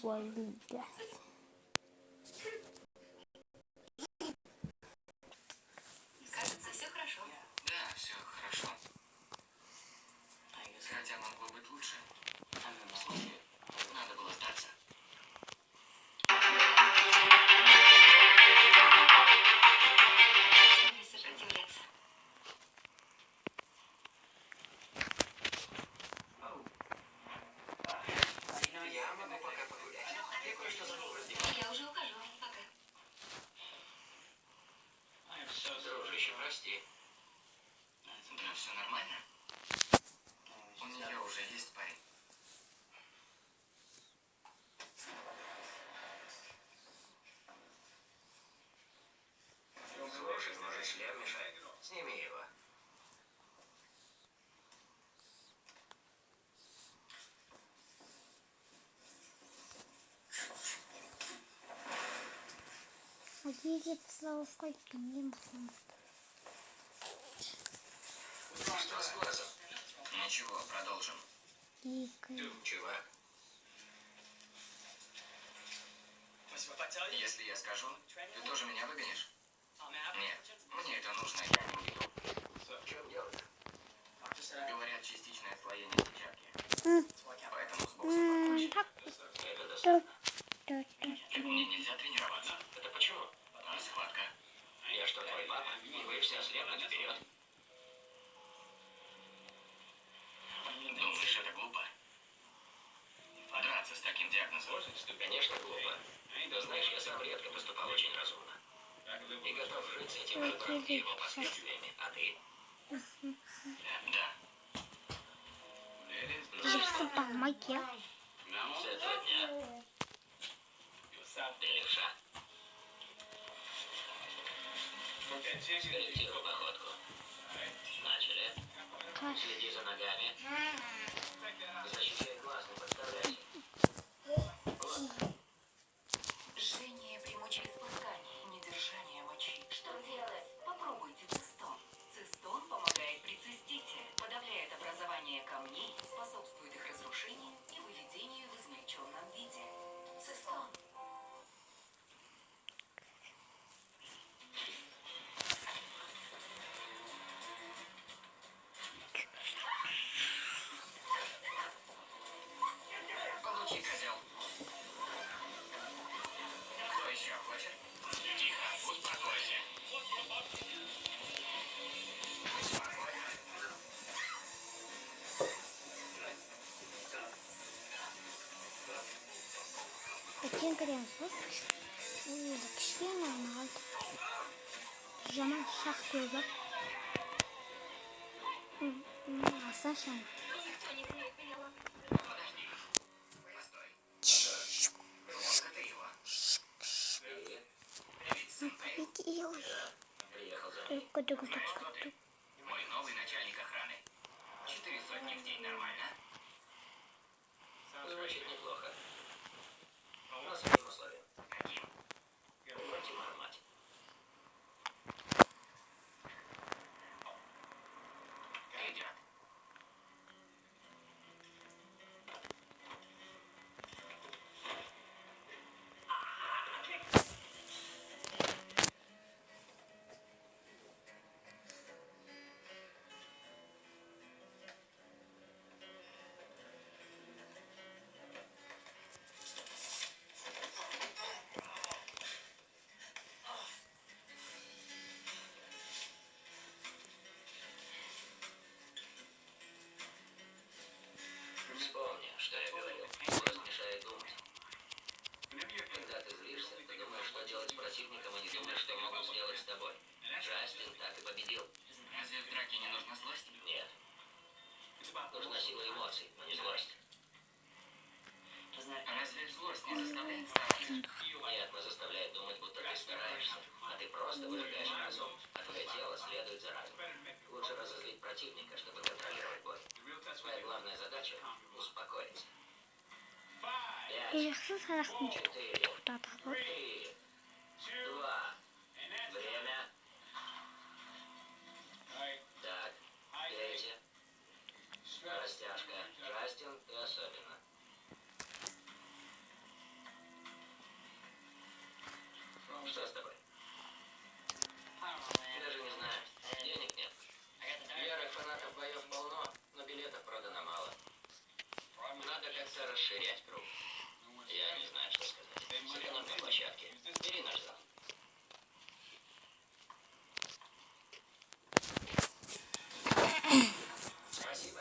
возле. Кажется, все хорошо. Да, все хорошо. Хотя могло быть лучше. В смысле, надо было сдаться. Не сопротивляться. Я могу пока погулять. Я кое-что забыл раздевать. Я уже ухожу. Пока. Дружище, прости. Да, все нормально. У нее уже есть парень. Слушай, может, шлем мешает? Сними его. Что Что с глазом? Ничего, продолжим. Чувак, если я скажу, ты тоже меня выгонишь? Нет, мне это нужно, я не уйду. В чем дело? Говорят, частичное отслоение сетчатки. Поэтому с боксом покончено. Это достаточно. Мне нельзя тренироваться. Это почему? Схватка. Я что, твой папа? Не боишься ослепнуть вперед? Думаешь, это глупо? Драться с таким диагнозом? Конечно, глупо. Да знаешь, я сам редко поступал очень разумно. И готов жить с этим выбором и его последствиями. А ты? Да. С этого дня. Ты левша. Скорректируй походку. Начали. Следи за ногами. Защищай глаз, не подставляйся. Жжение при мочеиспускании, недержание мочи. Что делать? Попробуйте цистон. Цистон помогает при цистите, подавляет образование камней, способствует их разрушению и выведению в измельченном виде. Цистон. Получи, козел. Кто еще хочет? Тихо, успокойся. Спокойно. Один крем, Жама шахтёва. Саша. Никто не поняла. Подожди. Постой. Вот это его. Привет, Сэмпэй. Приехал за ней. Знаешь, кто ты? Мой новый начальник охраны. 4 сотни в день нормально? Звучит неплохо. Но с одним условием. Каким? Мать мою мать. Идет. Вспомни, что я говорил. Мозг мешает думать. Когда ты злишься, ты думаешь, что делать с противником, и не думаешь, что могут сделать с тобой. Джастин так и победил. Разве в драке не нужна злость? Нет. Нужна сила эмоций, но не злость. Разве злость не заставляет стараться? Нет, но заставляет думать, будто ты стараешься. А ты просто выжигаешь разум, а твое тело следует за разумом. Лучше разозлить противника, чтобы контролировать бой. Твоя главная задача — успокоиться. 5, 4, 3, 2. Время. Так, пейте. Растяжка. Джастин и особенно. расширять круг. Я не знаю, что сказать. Зеленок на площадке. Бери наш зал. Спасибо.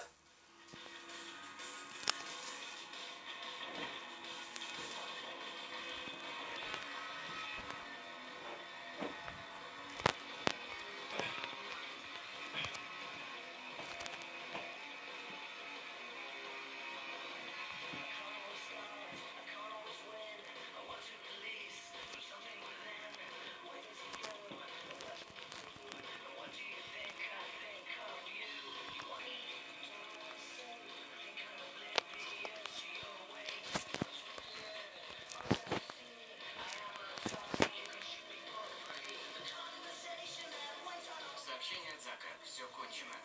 Сообщение от Зака. Все кончено.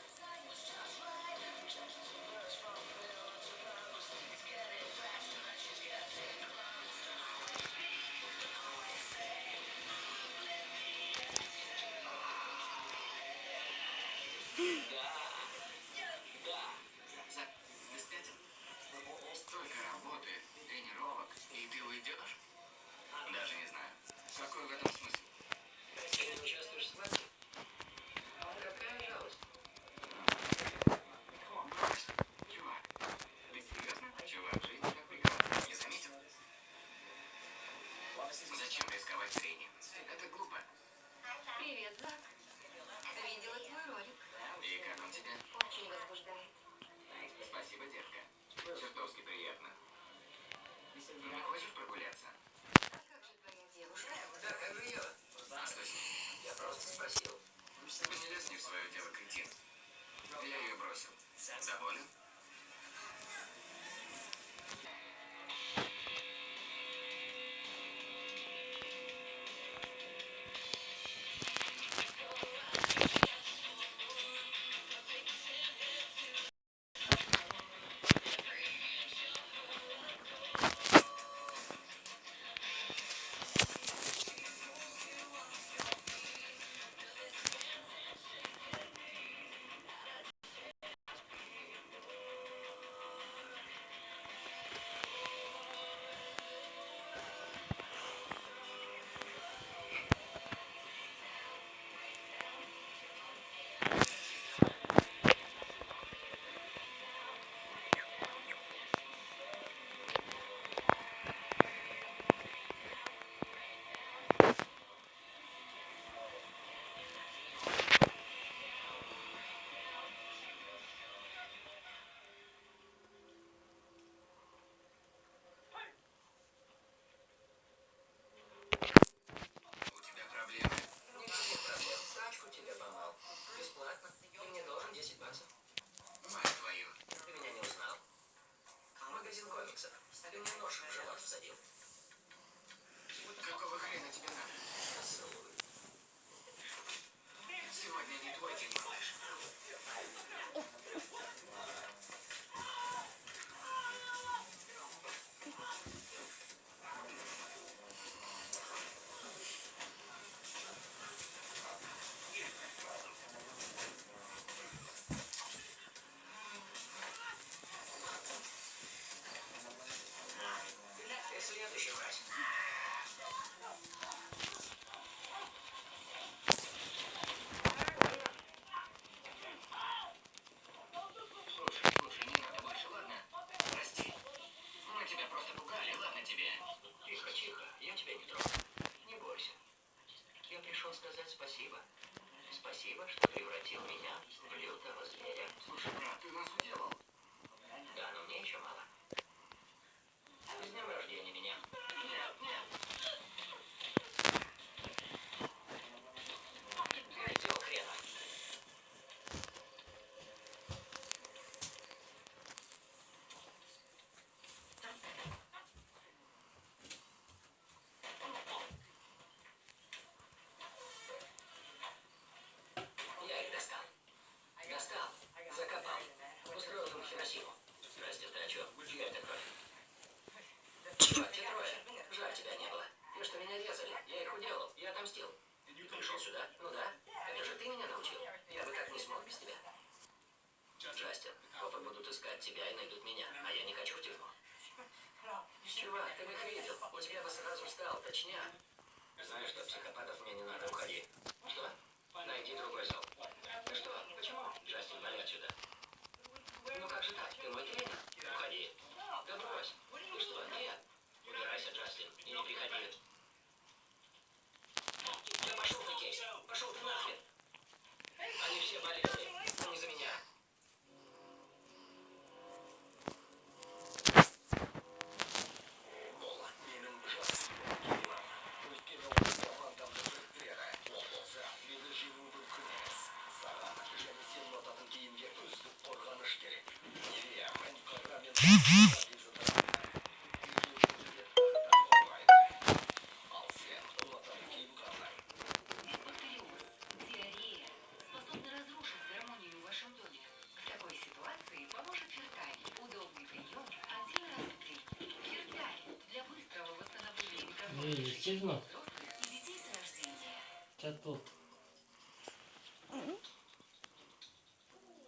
Зак, ты спятил? Столько работы, тренировок, и ты уйдешь? Даже не знаю. Какой в этом смысл? Ты не участвуешь в свадьбе? Какая жалость? Брось, чувак. Ты серьезно? Чувак, жизнь так прекрасна. Не заметил? Зачем рисковать тренинг? Это глупо. Привет, Зак. Видела твой ролик. И как он тебе? Очень возбуждает. Спасибо, детка. Чертовски приятно. Не хочешь прогуляться? А как же твоя девушка? Да, как же ее? А что с ней? Я просто спросил. Ты не лезь не в свое дело, кретин. Я ее бросил. Доволен? У тебя проблемы? Никаких проблем. Тачку тебе помал. Бесплатно. Ты мне должен 10 баксов. Мать твою. Ты меня не узнал. Магазин комиксов. Ты мне нож в живот всадил. Какого хрена тебе надо? Поцелуй. Сегодня не твой день, малыш. Ты следующий, мразь. Слушай, не надо больше, ладно? Прости. Мы тебя просто пугали, ладно тебе? Тихо, тихо, я тебя не трогаю. Не бойся. Я пришел сказать спасибо. Спасибо, что превратил меня в лютого зверя. Слушай, брат, ты нас уделал. Да, но мне еще мало. С днем рождения меня. Нет, нет. Идиот хрена. Я их достал. Достал. Закопал. Устроил им Хиросиму. Здрасте, ты о чем? Чья это кровь? Чувак, те трое. Жаль, тебя не было. Те, что меня резали. Я их уделал. Я отомстил. Пришел сюда? Ну да. Это же ты меня научил. Я бы так не смог без тебя. Джастин, копы будут искать тебя и найдут меня, а я не хочу в тюрьму. Чувак, ты бы их видел. У тебя бы сразу встал, точняк. Знаешь что, психопатов мне не надо, уходи. Что? Найди другой зал. Да что? Почему? Джастин, вали отсюда. Ну как же так? Ты мой тренер? Уходи. Да брось. Ты что? Нет. Убирайся, Джастин, и не приходи. Да пошел ты, Кейс. Пошел ты нахрен. Они все болезны. Но не за меня. Бактериоз, диарея способны разрушить гармонию в вашем доме. В такой ситуации поможет Ферталь. Удобный прием один раз в день. Ферталь для быстрого восстановления гармонии Естественно, взрослых и детей с рождения. чатот.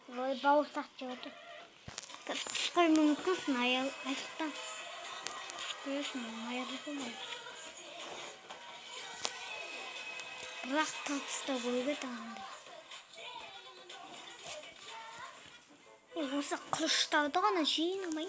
Ой, бауса что-то. Сколько вкусная, а что? Вкусно, моя любимая. Рак с тобой в этом. И осы қылыштарды ғана жеңілмей